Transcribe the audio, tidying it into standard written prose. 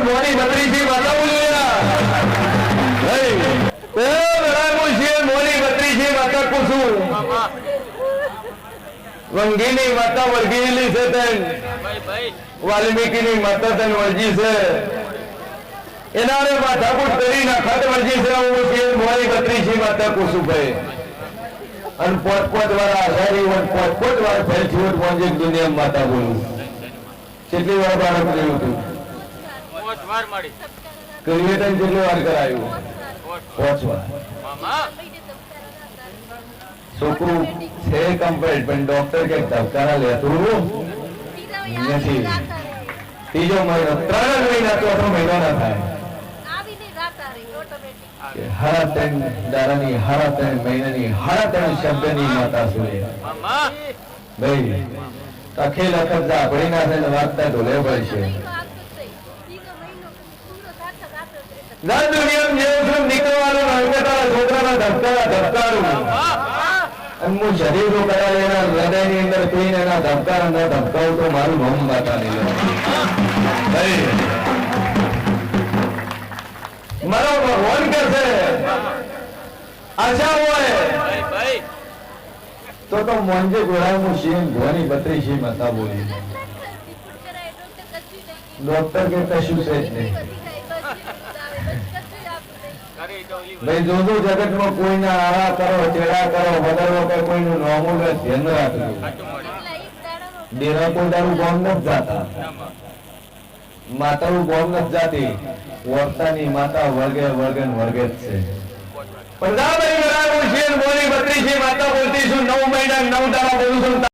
મોની બત્રીસી માતા બોલ્યા મોની બત્રીસી માતા કુસુમ વંગીની માતા વર્ગીલી છે તેન વાલ્મીકીની માતા તન વર્જી છે એના રે માથાકૂટ કરી નાખત વર્જી છે હું છે મોની બત્રીસી માતા કુસુમભાઈ અને પોત વાળા આધારી વન પોત વાર ફેરથી પહોંચે દુનિયા માતા બોલું કેટલી વાર બાળક રહ્યું હતું ક્રિએટન કેટલી વાર કરાયું 5 વાર છોકરું છે કમ્પ્લીટ પણ ડોક્ટર કે ધબકારા લેતું નથી ત્રીજો મહિનો 3 મહિના ચોથો મહિનો ના થાય હારા 3 દારાની હારા 3 મહિનાની હારા 3 શબ્દની માતા સુરે ભાઈ અખિલ અખત આપણી ના થઈને વાગતા ઢોલે પડશે ના દુનિયા જેવું નીકળવાનું અંગતાના છોકરાના ધબકારું અને હું શરીરો કરાય એના હૃદયની અંદર પીને એના ધબકારા ના ધબકાવું તો મારું ભમ માતા નહીં મારો ભગવાન કરશે આશા હોય તો મોંજે ગોળા હું શિવ ધોની બત્રીસી માતા બોલી ડોક્ટર કે કશું છે જ નહીં ભાઈ જોજો જગતમાં કોઈના આરા કરો ચેડા કરો વધારો કે કોઈનું નોમું ધ્યાન રાખજો ડેરા કોઈ દારૂ ગામ નથી જાતા માતાનું ગામ નથી જાતી વર્તાની માતા વર્ગે જ છે પંજાબ માતા બોલતી છું 9 મહિના 9 દાડા બોલું છું